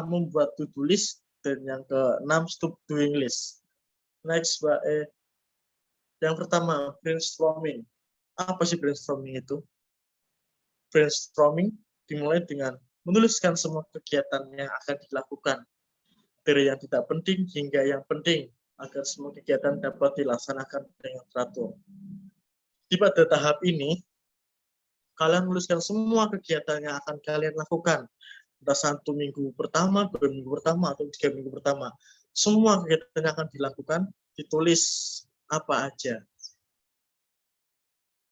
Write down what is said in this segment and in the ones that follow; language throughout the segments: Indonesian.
membuat to-do list, dan yang keenam stop doing list. Next, Mbak E. Yang pertama, brainstorming. Apa sih brainstorming itu? Brainstorming dimulai dengan menuliskan semua kegiatan yang akan dilakukan, dari yang tidak penting hingga yang penting, agar semua kegiatan dapat dilaksanakan dengan teratur. Di pada tahap ini, kalian menuliskan semua kegiatan yang akan kalian lakukan, entah 1 minggu pertama, 2 minggu pertama, atau 3 minggu pertama. Semua kegiatan yang akan dilakukan, ditulis apa aja.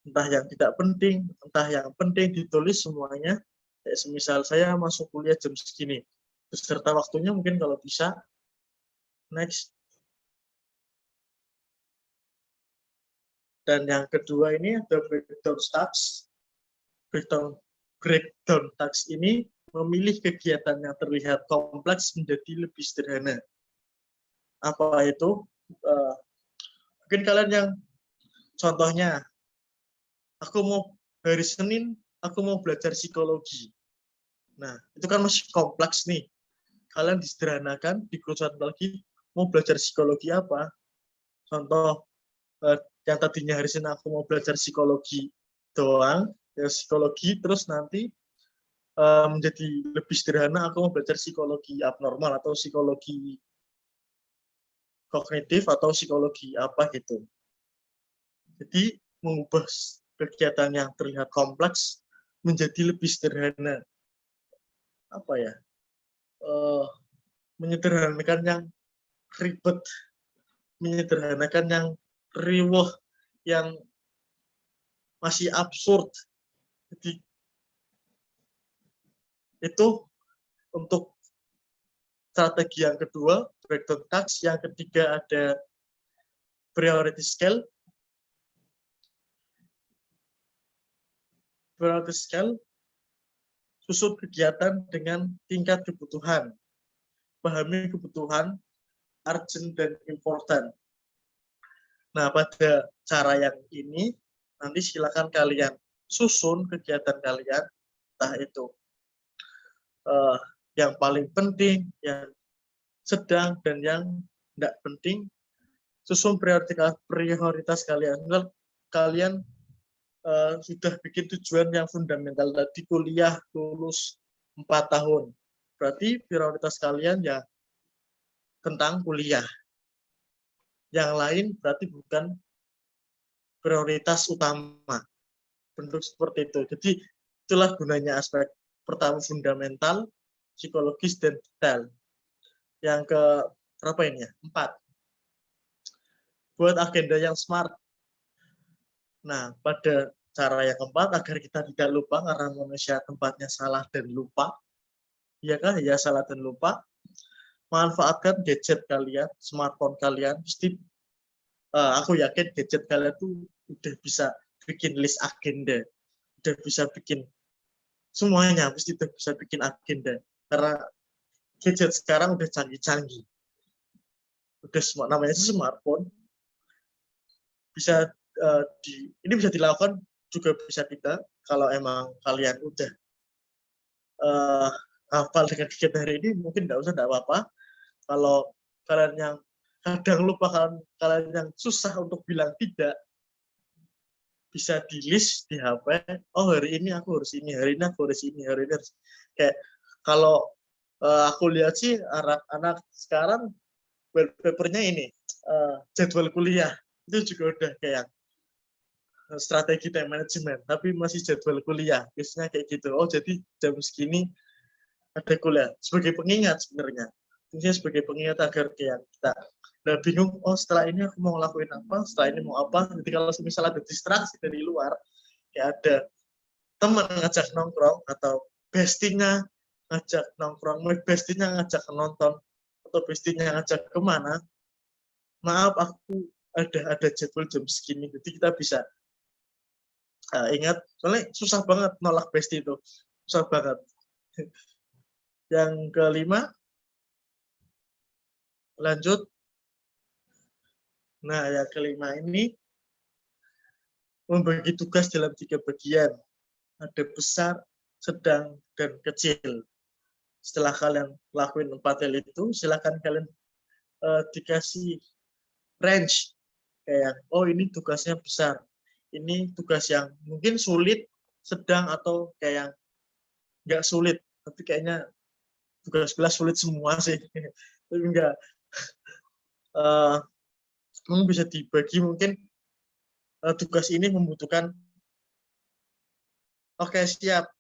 Entah yang tidak penting, entah yang penting, ditulis semuanya. Semisal saya masuk kuliah jam segini, beserta waktunya mungkin kalau bisa. Next. Dan yang kedua ini ada breakdown tasks. Breakdown tasks ini memilih kegiatan yang terlihat kompleks menjadi lebih sederhana. Apa itu? Mungkin kalian yang contohnya, aku mau hari Senin, aku mau belajar psikologi. Nah, itu kan masih kompleks nih. Kalian disederhanakan, dikerucut lagi, mau belajar psikologi apa? Contoh, yang tadinya hari Senin aku mau belajar psikologi doang, ya psikologi, terus nanti menjadi lebih sederhana, aku mau belajar psikologi abnormal atau psikologi kognitif atau psikologi apa gitu. Jadi mengubah kegiatan yang terlihat kompleks menjadi lebih sederhana. Apa ya? Menyederhanakan yang ribet, menyederhanakan yang riweh, yang masih absurd. Jadi itu untuk strategi yang kedua, breakdown task. Yang ketiga ada priority scale. Priority scale, susun kegiatan dengan tingkat kebutuhan. Pahami kebutuhan, urgent dan important. Nah, pada cara yang ini, nanti silakan kalian susun kegiatan kalian, entah itu yang paling penting, yang sedang, dan yang tidak penting. Susun prioritas kalian. Kalian sudah bikin tujuan yang fundamental tadi, kuliah lulus 4 tahun. Berarti prioritas kalian ya tentang kuliah. Yang lain berarti bukan prioritas utama. Bentuk seperti itu. Jadi itulah gunanya aspek pertama fundamental, psikologis, dan detail. Yang ke berapa ini ya? 4. Buat agenda yang smart. Nah, pada cara yang keempat, agar kita tidak lupa, karena manusia tempatnya salah dan lupa. Iya kan? Ya, salah dan lupa. Manfaatkan gadget kalian, smartphone kalian. Pasti aku yakin gadget kalian tuh udah bisa bikin list agenda, udah bisa bikin semuanya, pasti udah bisa bikin agenda. Karena gadget sekarang udah canggih-canggih. Udah namanya smartphone. Bisa ini bisa dilakukan juga bisa tidak, kalau emang kalian udah hafal dengan gadget hari ini, mungkin nggak usah, nggak apa-apa. Kalau kalian yang kadang lupa, kalian yang susah untuk bilang tidak, bisa di list di HP. Oh, hari ini aku harus ini, hari ini aku harus ini, hari ini harus. Kayak kalau aku lihat sih anak-anak sekarang papernya ini jadwal kuliah itu juga udah kayak strategi time management, tapi masih jadwal kuliah. Biasanya kayak gitu. Oh, jadi jam segini ada kuliah. Sebagai pengingat sebenarnya. Fungsinya sebagai pengingat agar kayak kita udah bingung, oh setelah ini aku mau ngelakuin apa, setelah ini mau apa. Jadi kalau misalnya ada distraksi dari luar, kayak ada teman ngajak nongkrong, atau bestinya ngajak nongkrong, bestinya ngajak nonton, atau bestinya ngajak kemana, maaf aku ada jadwal jam segini. Jadi kita bisa ingat, soalnya susah banget nolak bestie itu, susah banget. Yang kelima, lanjut. Nah, yang kelima ini membagi tugas dalam 3 bagian. Ada besar, sedang, dan kecil. Setelah kalian lakuin 4 hal itu, silakan kalian dikasih range kayak, oh ini tugasnya besar, ini tugas yang mungkin sulit, sedang, atau kayak nggak sulit, tapi kayaknya tugas kelas sulit semua sih. Tapi enggak, mungkin bisa dibagi, mungkin tugas ini membutuhkan, oke siap,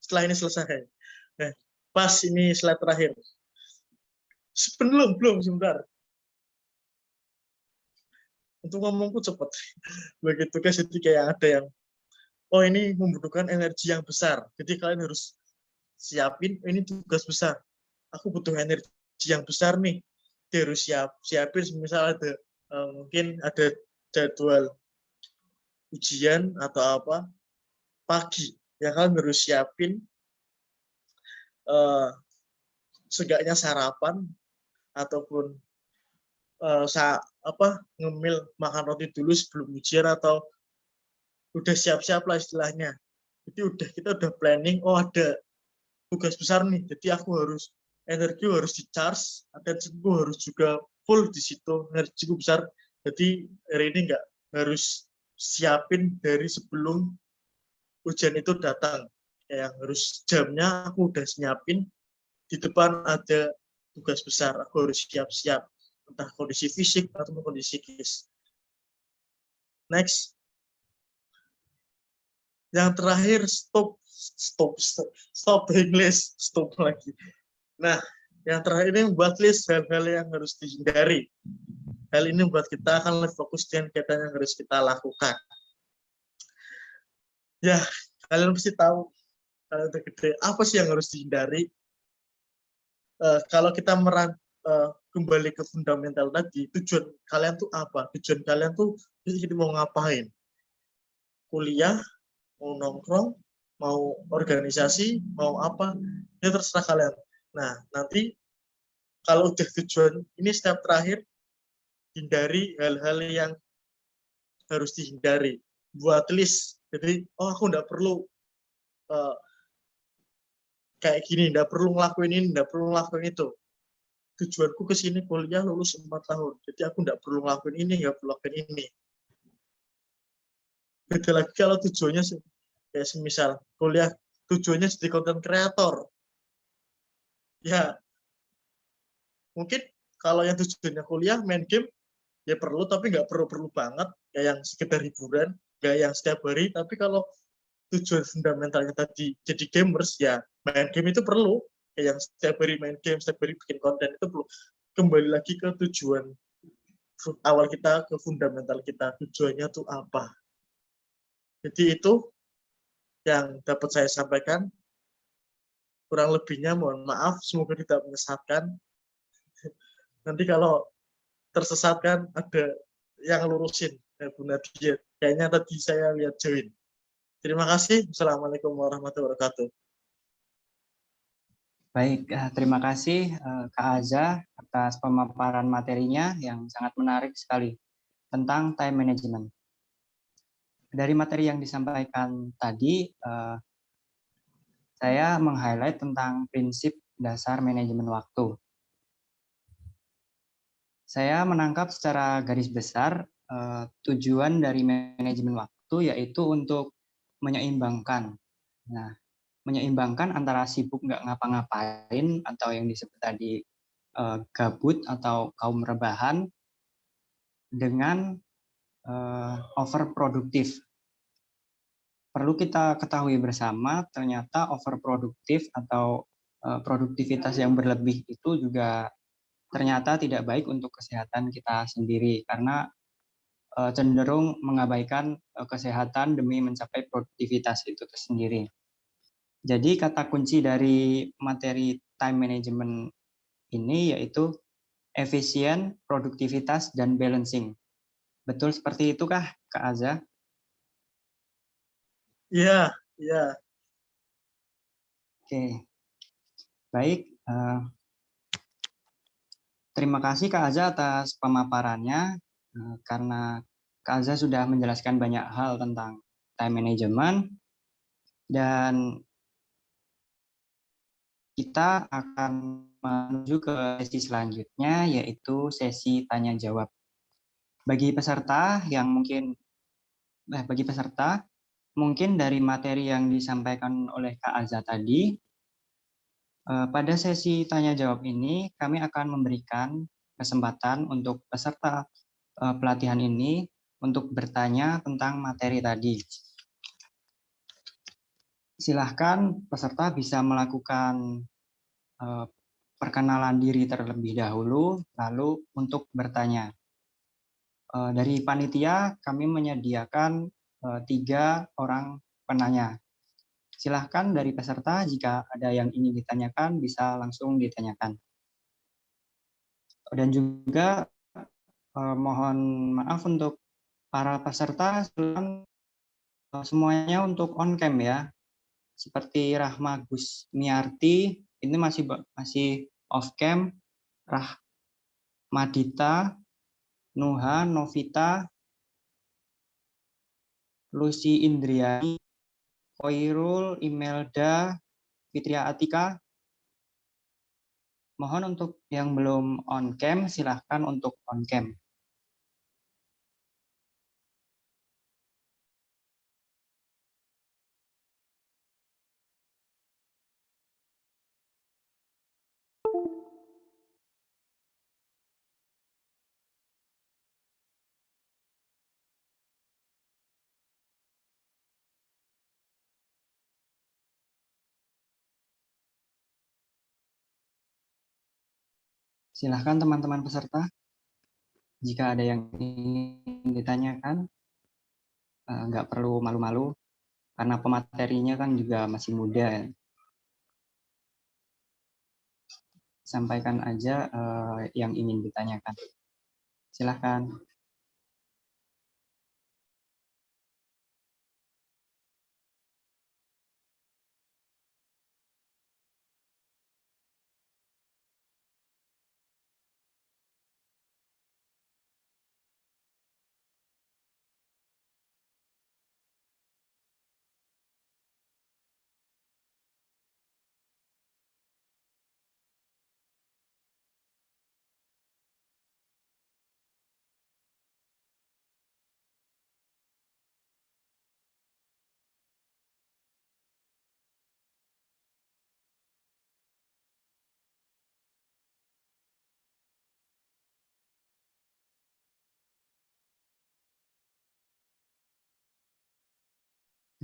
setelah ini selesai. Nah, pas ini slide terakhir. Belum, sebentar. Untuk ngomongku cepat. Bagi tugas jadi kayak ada yang, oh ini membutuhkan energi yang besar. Jadi kalian harus siapin, ini tugas besar. Aku butuh energi yang besar nih. Dia harus siapin, misal ada mungkin ada jadwal ujian atau apa pagi, ya kalian harus siapin seenggaknya sarapan ataupun ngemil makan roti dulu sebelum ujian, atau udah siap-siap lah istilahnya. Jadi kita udah planning, oh ada tugas besar nih, jadi aku harus energi harus di charge, attentionku harus juga full di situ, energiku besar. Jadi hari ini nggak harus siapin dari sebelum ujian itu datang, yang harus jamnya aku udah siapin, di depan ada tugas besar, aku harus siap-siap, entah kondisi fisik atau kondisi psikis. Next. Yang terakhir, stop English, stop lagi. Nah, yang terakhir ini buat list hal-hal yang harus dihindari. Hal ini membuat kita akan lebih fokus dengan kegiatan yang harus kita lakukan. Ya, kalian pasti tahu, kalian udah gede, apa sih yang harus dihindari? Kalau kita kembali ke fundamental tadi, tujuan kalian tuh apa? Tujuan kalian tuh ini mau ngapain? Kuliah, mau nongkrong, mau organisasi, mau apa, ya terserah kalian. Nah, nanti kalau udah tujuan, ini step terakhir, hindari hal-hal yang harus dihindari. Buat list, jadi, oh aku nggak perlu kayak gini, nggak perlu ngelakuin ini, nggak perlu ngelakuin itu. Tujuanku ke sini kuliah lulus 4 tahun, jadi aku nggak perlu ngelakuin ini, nggak perlu ngelakuin ini. Beda lagi kalau tujuannya kayak semisal kuliah tujuannya jadi content creator, ya mungkin kalau yang tujuannya kuliah main game ya perlu, tapi nggak perlu banget, kayak yang sekedar hiburan, nggak yang setiap hari. Tapi kalau tujuan fundamentalnya tadi jadi gamers, ya main game itu perlu, kayak yang setiap hari main game, setiap hari bikin konten itu perlu. Kembali lagi ke tujuan awal kita, ke fundamental kita, tujuannya tuh apa. Jadi itu yang dapat saya sampaikan. Kurang lebihnya mohon maaf, semoga tidak menyesatkan. Nanti kalau tersesat kan ada yang lurusin, ya Bu Nadia. Kayaknya tadi saya lihat join. Terima kasih. Assalamualaikum warahmatullahi wabarakatuh. Baik, terima kasih Kak Aza atas pemaparan materinya yang sangat menarik sekali tentang time management. Dari materi yang disampaikan tadi, saya meng-highlight tentang prinsip dasar manajemen waktu. Saya menangkap secara garis besar tujuan dari manajemen waktu yaitu untuk menyeimbangkan. Nah, menyeimbangkan antara sibuk nggak ngapa-ngapain atau yang disebut tadi gabut atau kaum rebahan dengan overproduktif. Perlu kita ketahui bersama, ternyata overproduktif atau produktivitas yang berlebih itu juga ternyata tidak baik untuk kesehatan kita sendiri, karena cenderung mengabaikan kesehatan demi mencapai produktivitas itu sendiri. Jadi kata kunci dari materi time management ini yaitu efisien, produktivitas, dan balancing. Betul seperti itu kah, Kak Aza? Iya, iya. Oke, baik. Terima kasih Kak Aza atas pemaparannya, karena Kak Aza sudah menjelaskan banyak hal tentang time management, dan kita akan menuju ke sesi selanjutnya, yaitu sesi tanya jawab. Bagi peserta mungkin dari materi yang disampaikan oleh Kak Aza tadi, pada sesi tanya jawab ini kami akan memberikan kesempatan untuk peserta pelatihan ini untuk bertanya tentang materi tadi. Silahkan peserta bisa melakukan perkenalan diri terlebih dahulu, lalu untuk bertanya. Dari panitia kami menyediakan 3 orang penanya. Silahkan dari peserta jika ada yang ingin ditanyakan bisa langsung ditanyakan. Dan juga mohon maaf untuk para peserta semuanya untuk on cam ya. Seperti Rahma Gusmiarti ini masih off cam, Rahmadita, Nuha, Novita, Lucy Indriani, Koirul, Imelda, Fitria Atika. Mohon untuk yang belum on cam, silahkan untuk on cam. Silahkan teman-teman peserta, jika ada yang ingin ditanyakan, nggak perlu malu-malu, karena pematerinya kan juga masih muda. Sampaikan aja yang ingin ditanyakan. Silahkan.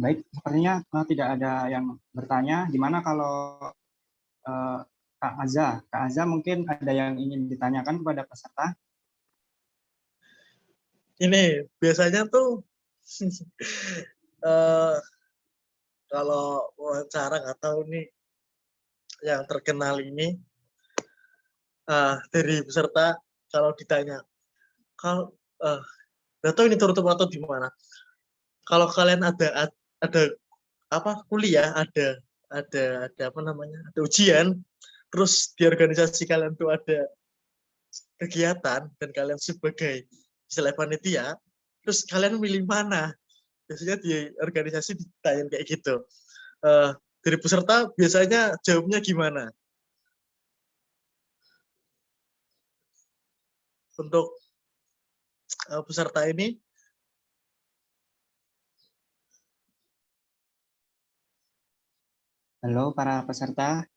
Baik, sepertinya tidak ada yang bertanya. Gimana kalau Kak Aza? Kak Aza mungkin ada yang ingin ditanyakan kepada peserta? Ini biasanya tuh kalau wawancara nggak tahu nih yang terkenal ini dari peserta kalau ditanya kalau nggak tahu ini tutup atau di mana, kalau kalian ada apa kuliah ada apa namanya ada ujian, terus di organisasi kalian tuh ada kegiatan dan kalian sebagai istilah panitia, terus kalian milih mana? Biasanya di organisasi ditanya kayak gitu. Dari peserta biasanya jawabnya gimana? Untuk peserta ini, Halo para peserta.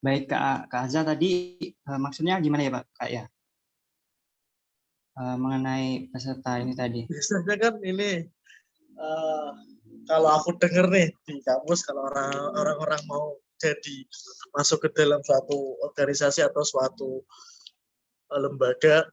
Baik, Kak Aza tadi maksudnya gimana ya Pak? Kak ya? Mengenai peserta ini tadi. Biasanya kan ini kalau aku dengar nih di kampus, kalau orang-orang mau masuk ke dalam suatu organisasi atau suatu lembaga,